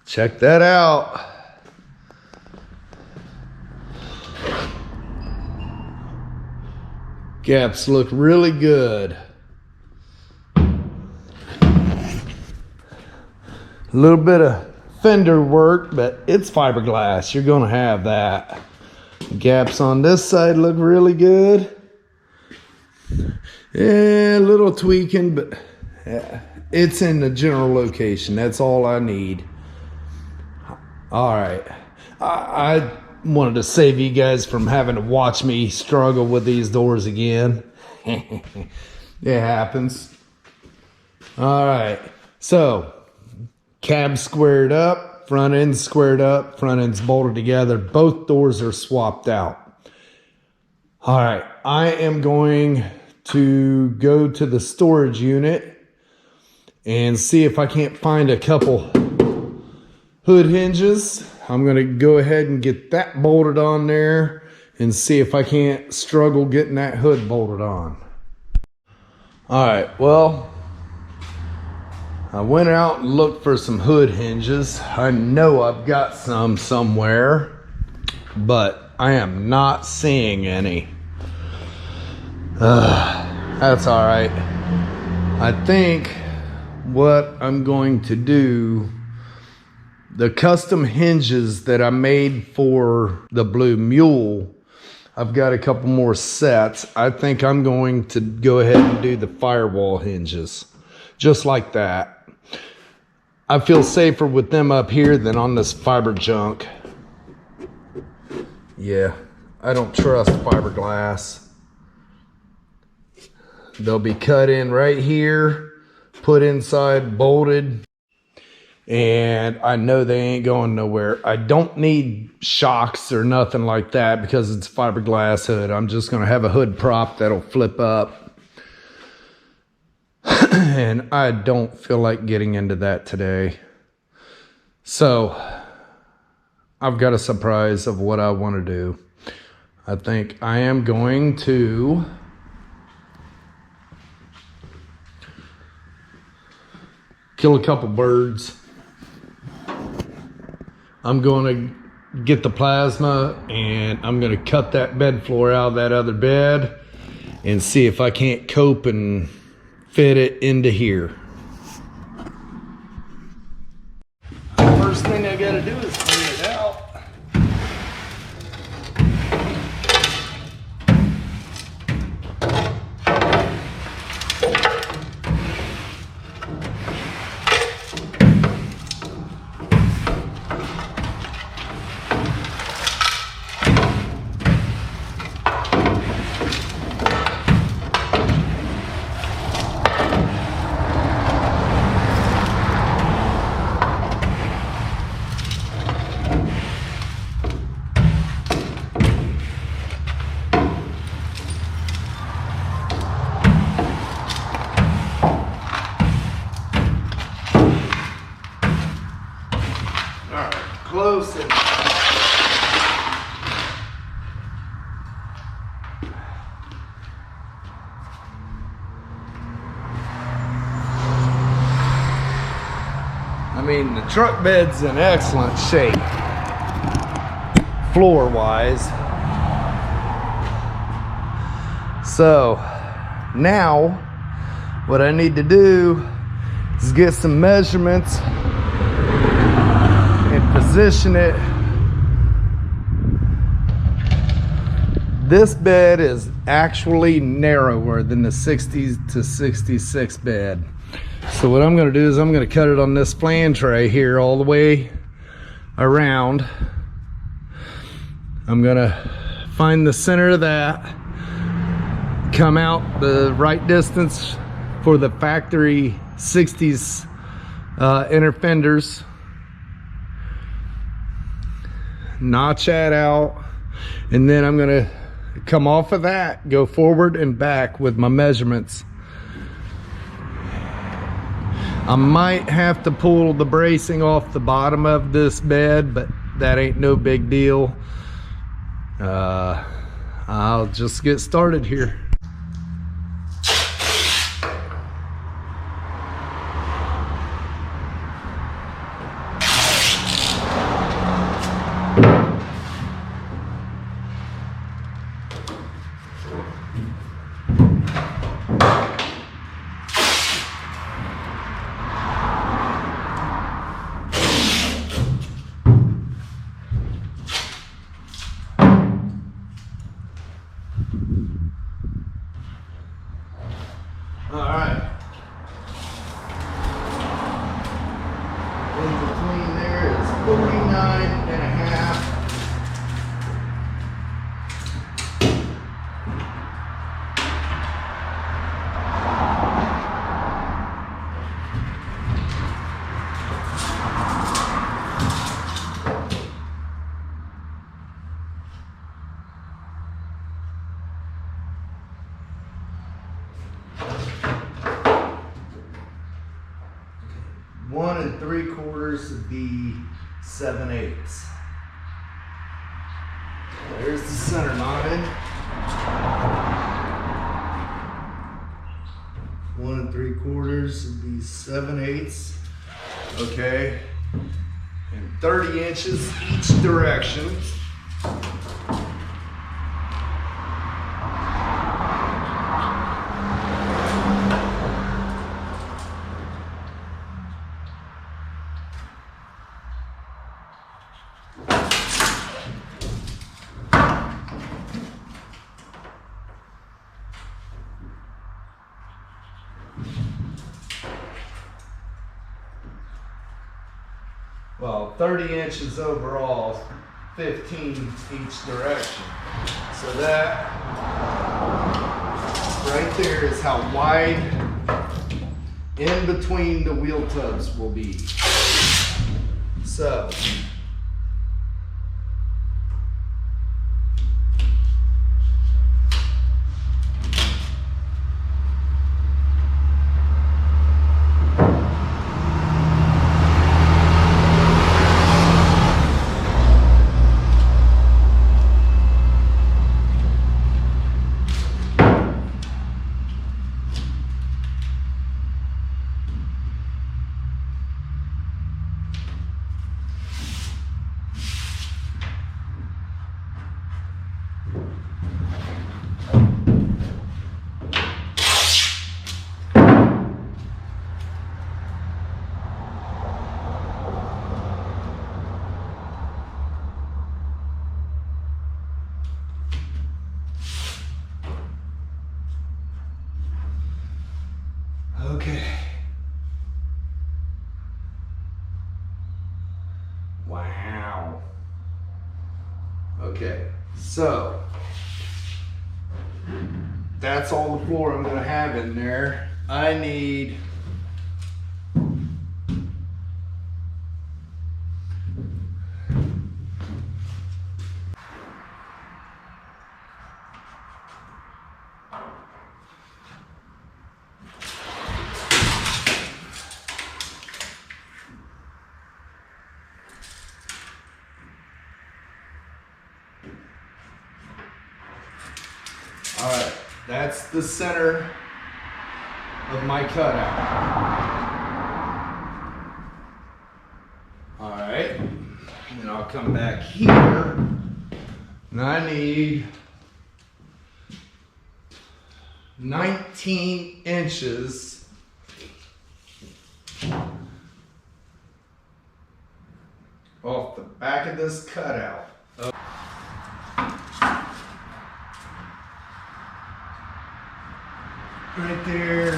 Check that out. Gaps look really good. A little bit of fender work, but it's fiberglass. You're gonna have that. Gaps on this side look really good. Yeah, a little tweaking, but it's in the general location. That's all I need. All right, I wanted to save you guys from having to watch me struggle with these doors again. It happens. All right, so cab squared up, front end squared up, front end's bolted together. Both doors are swapped out. All right, I am going to go to the storage unit and see if I can't find a couple hood hinges. I'm gonna go ahead and get that bolted on there and see if I can't struggle getting that hood bolted on. All right, well, I went out and looked for some hood hinges. I know I've got some somewhere, but I am not seeing any. That's all right. I think what I'm going to do, the custom hinges that I made for the Blue Mule, I've got a couple more sets. I think I'm going to go ahead and do the firewall hinges, just like that. I feel safer with them up here than on this fiber junk. Yeah, I don't trust fiberglass. They'll be cut in right here, put inside, bolted. And I know they ain't going nowhere. I don't need shocks or nothing like that because it's fiberglass hood. I'm just gonna have a hood prop that'll flip up. And I don't feel like getting into that today. So I've got a surprise of what I wanna do. I think I am going to kill a couple birds. I'm going to get the plasma and I'm going to cut that bed floor out of that other bed and see if I can't cope and fit it into here. The first thing I got to do is clean it out. Close it. I mean, the truck bed's in excellent shape, floor wise. So Now, what I need to do is get some measurements and position it. This bed is actually narrower than the 60 to 66 bed. So what I'm going to do is I'm going to cut it on this flan tray here all the way around. I'm going to find the center of that, come out the right distance for the factory 60s inner fenders, notch that out, and then I'm going to come off of that, go forward and back with my measurements. I might have to pull the bracing off the bottom of this bed, but that ain't no big deal. I'll just get started here. All right. In between there is 49 and a half. One and 3/4 would be 7/8. There's the center line. 1 and 3/4 would be 7/8. Okay. And 30 inches each direction. Well, 30 inches overall, 15 each direction. So that right there is how wide in between the wheel tubs will be. So okay. Wow. Okay, so that's all the floor I'm gonna have in there. I need all right, that's the center of my cutout. All right, and then I'll come back here, and I need 19 inches off the back of this cutout. Right there.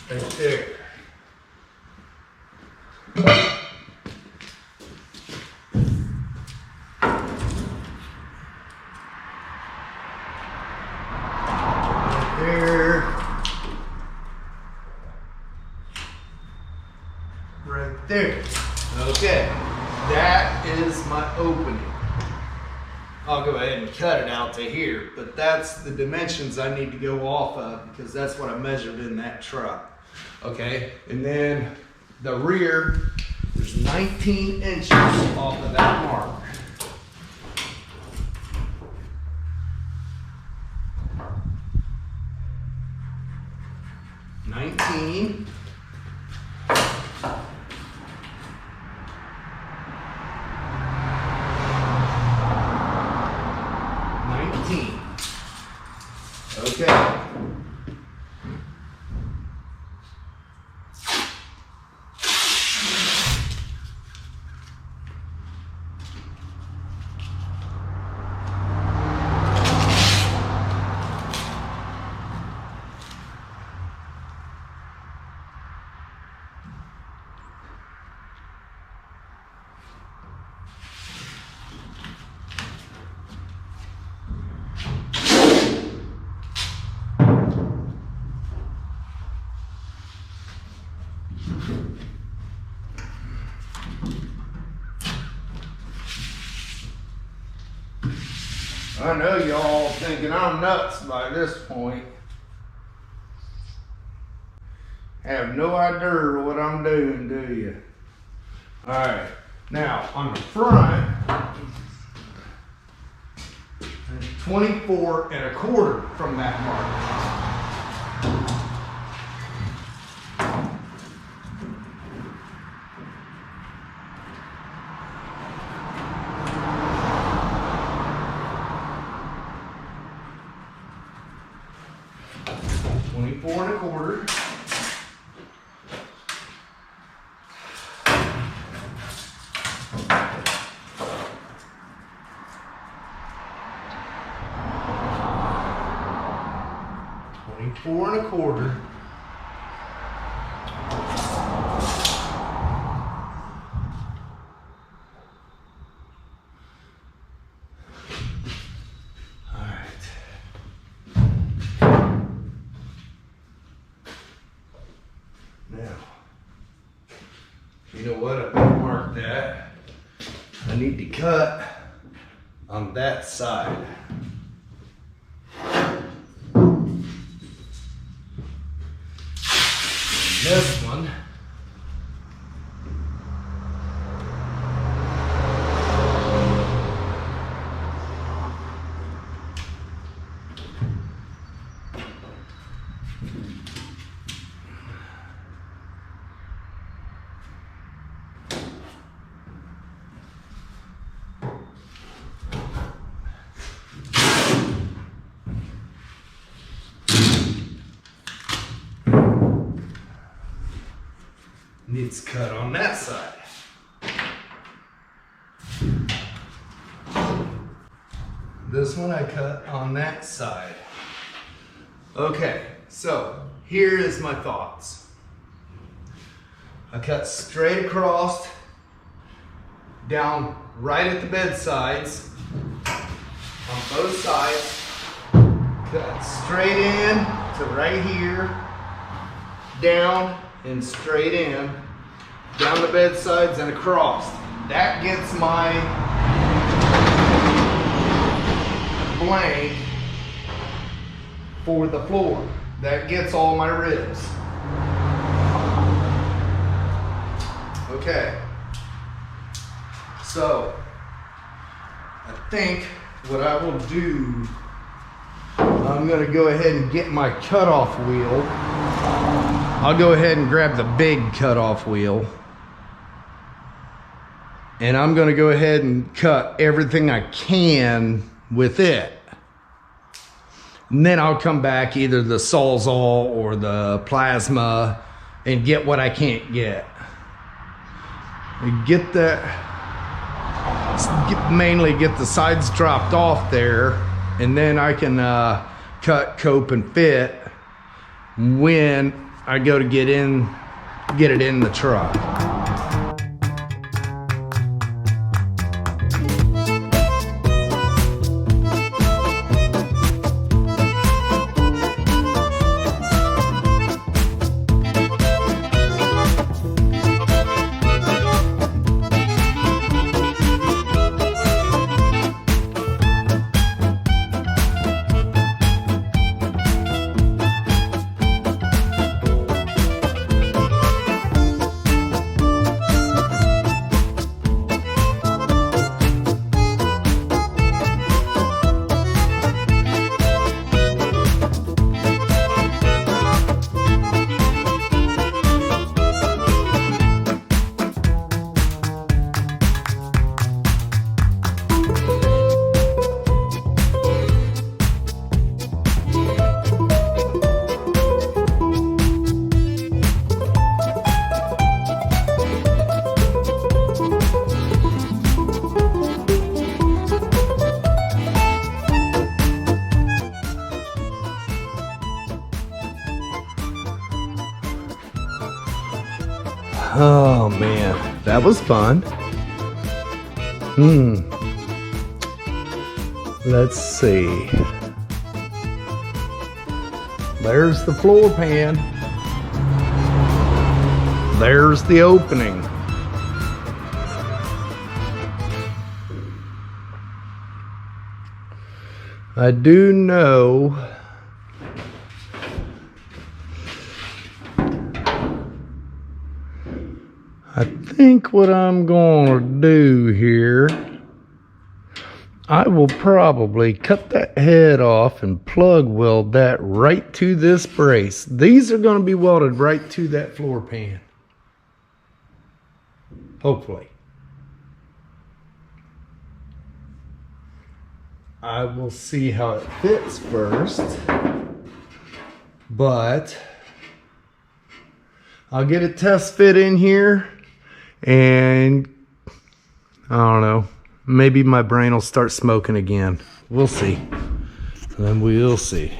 Right there. Right there. Okay, that is my opening. I'll go ahead and cut it out to here, but that's the dimensions I need to go off of because that's what I measured in that truck. Okay, and then the rear, there's 19 inches off of that mark. $19. Okay. I know y'all thinking I'm nuts by this point. Have no idea what I'm doing, do you? All right, now on the front, 24 1/4 from that mark. Four and a quarter. All right. Now, you know what? I better mark that. I need to cut on that side. This one, needs cut on that side. This one I cut on that side. Okay, so here is my thoughts. I cut straight across, down right at the bed sides, on both sides. Cut straight in to right here, down and straight in, down the bed sides and across. That gets my blank for the floor. That gets all my ribs. Okay. So, I think what I will do, I'm gonna go ahead and get my cutoff wheel. I'll go ahead and grab the big cutoff wheel. and I'm gonna go ahead and cut everything I can with it. And then I'll come back, either the Sawzall or the plasma, and get what I can't get. Get the, mainly get the sides dropped off there, and then I can cut, cope, and fit when I go to get it in the truck. Oh man, that was fun. Let's see. There's the floor pan. There's the opening. I do know I think what I'm going to do here, I will probably cut that head off and plug weld that right to this brace. These are going to be welded right to that floor pan. Hopefully. I will see how it fits first, but I'll get a test fit in here. And I don't know, maybe my brain will start smoking again. We'll see. And we'll see.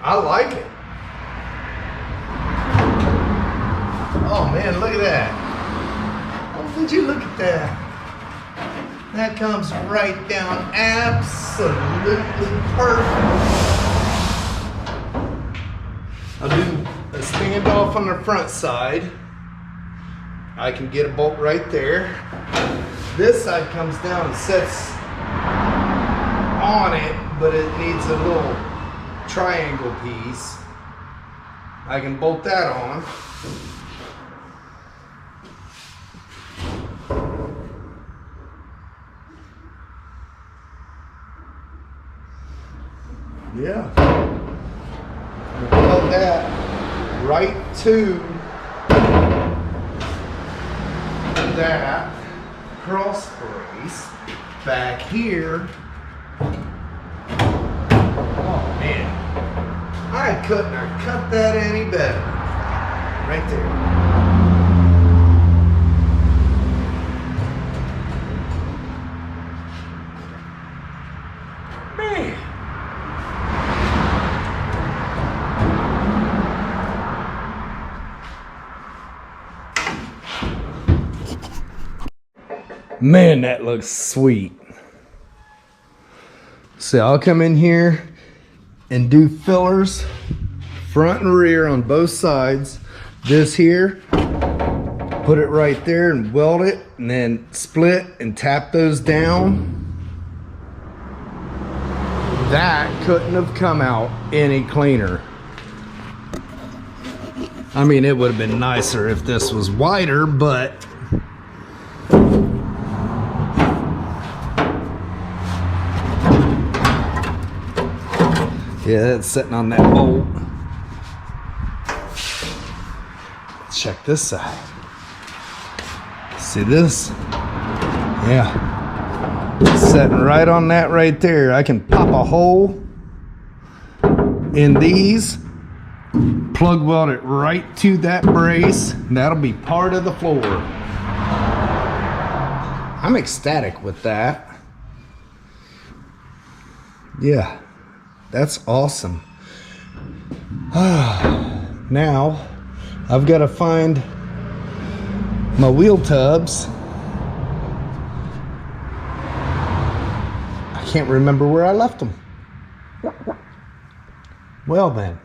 I like it. Oh man, look at that. Oh, would you look at that? That comes right down absolutely perfect. I'll do a standoff on the front side. I can get a bolt right there. This side comes down and sits on it, but it needs a little triangle piece. I can bolt that on. Yeah. Weld that right to that cross brace back here. Oh man, I couldn't have cut that any better. Right there. Man. Man, that looks sweet. So I'll come in here and do fillers front and rear on both sides. This here, put it right there and weld it, and then split and tap those down. That couldn't have come out any cleaner. I mean, it would have been nicer if this was wider, but yeah, it's sitting on that bolt. Check this side. See this? Yeah. Sitting right on that right there. I can pop a hole in these, plug weld it right to that brace, and that'll be part of the floor. I'm ecstatic with that. Yeah. That's awesome. Now, I've got to find my wheel tubs. I can't remember where I left them. Well then,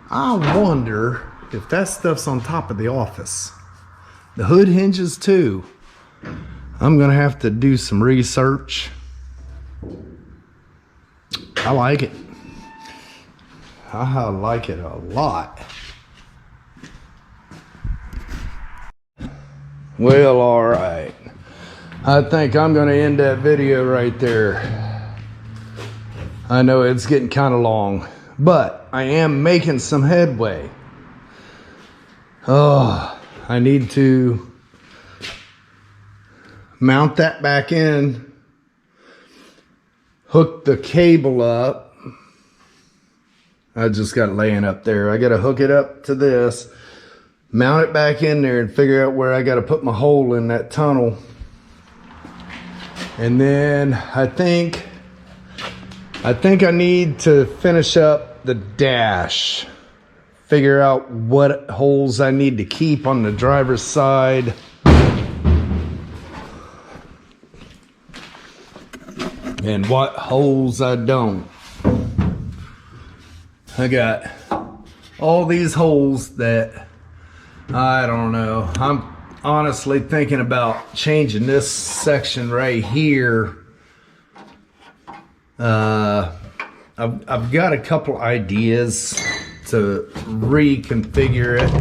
I wonder if that stuff's on top of the office. The hood hinges too. I'm gonna have to do some research. I like it. I like it a lot. Well, all right. I think I'm going to end that video right there. I know it's getting kind of long, but I am making some headway. Oh, I need to mount that back in. Hook the cable up. I just got it laying up there. I got to hook it up to this, mount it back in there, and figure out where I got to put my hole in that tunnel. And then I think I need to finish up the dash. Figure out what holes I need to keep on the driver's side. And what holes I don't. I got all these holes that I don't know. I'm honestly thinking about changing this section right here. I've got a couple ideas to reconfigure it.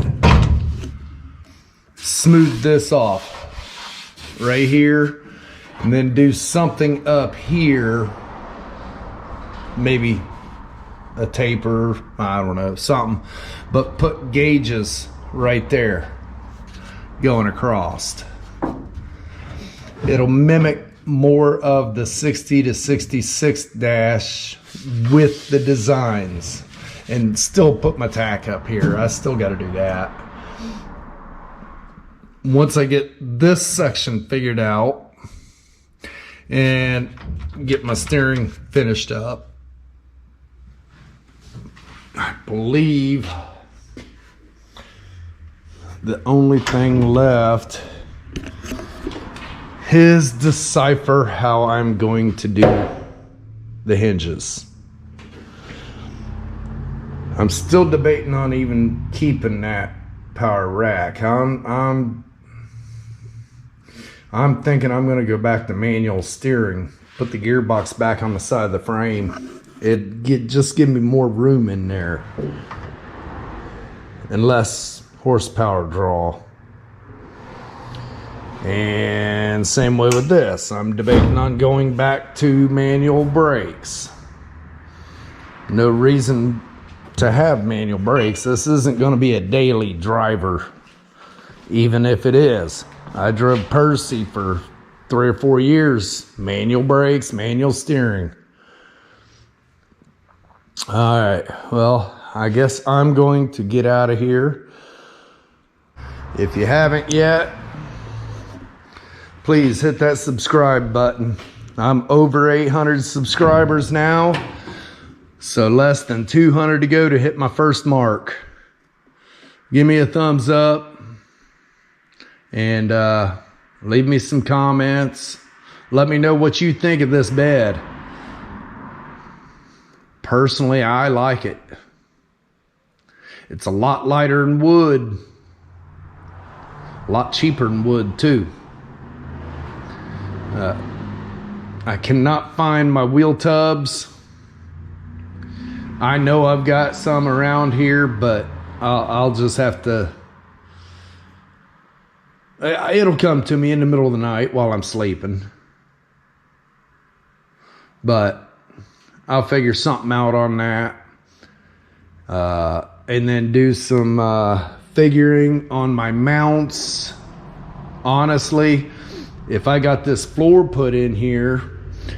Smooth this off right here. And then do something up here, maybe a taper, I don't know, something, but put gauges right there going across. It'll mimic more of the 60 to 66 dash with the designs, and still put my tack up here. I still got to do that. Once I get this section figured out, and get my steering finished up, I believe the only thing left is decipher how I'm going to do the hinges. I'm still debating on even keeping that power rack. I'm thinking I'm going to go back to manual steering, put the gearbox back on the side of the frame, just give me more room in there and less horsepower draw. And same way with this. I'm debating on going back to manual brakes. No reason to have manual brakes. This isn't going to be a daily driver, even if it is. I drove Percy for 3 or 4 years. Manual brakes, manual steering. All right, well, I guess I'm going to get out of here. If you haven't yet, please hit that subscribe button. I'm over 800 subscribers now, so less than 200 to go to hit my first mark. Give me a thumbs up and leave me some comments. Let me know what you think of this bed. Personally, I like it. It's a lot lighter than wood. A lot cheaper than wood too. I cannot find my wheel tubs. I know I've got some around here, but I'll just have to. It'll come to me in the middle of the night while I'm sleeping. But I'll figure something out on that. And then do some figuring on my mounts. Honestly, if I got this floor put in here,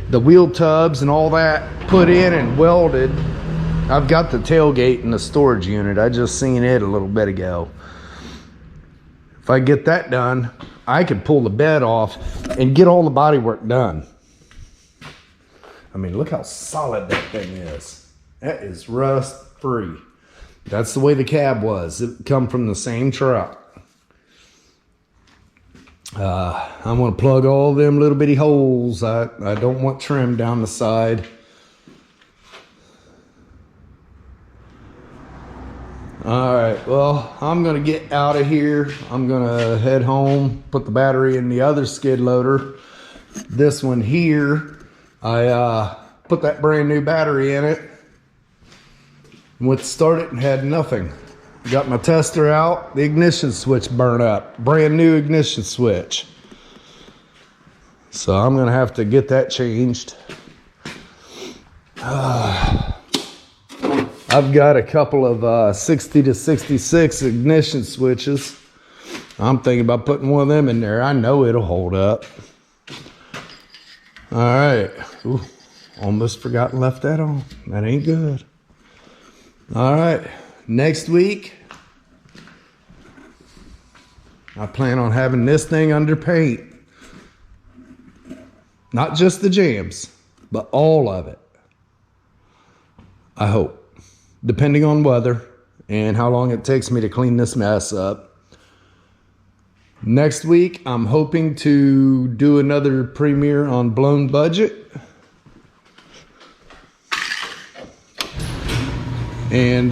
the wheel tubs and all that put in and welded, I've got the tailgate in the storage unit. I just seen it a little bit ago. If I get that done, I could pull the bed off and get all the body work done. I mean, look how solid that thing is. That is rust free. That's the way the cab was. It come from the same truck. I'm going to plug all them little bitty holes. I don't want trim down the side. All right, well, I'm going to get out of here. I'm going to head home, put the battery in the other skid loader. This one here, I put that brand new battery in it. Went to start it and had nothing. Got my tester out, the ignition switch burned up. Brand new ignition switch. So I'm gonna have to get that changed. I've got a couple of 60 to 66 ignition switches. I'm thinking about putting one of them in there. I know it'll hold up. All right. Ooh, almost forgot and left that on. That ain't good. All right. Next week, I plan on having this thing under paint. Not just the jams, but all of it. I hope. Depending on weather and how long it takes me to clean this mess up. Next week, I'm hoping to do another premiere on Blown Budget. And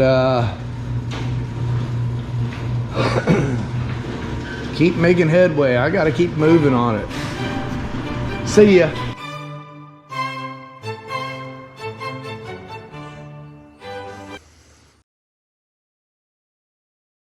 keep making headway. I got to keep moving on it. See ya.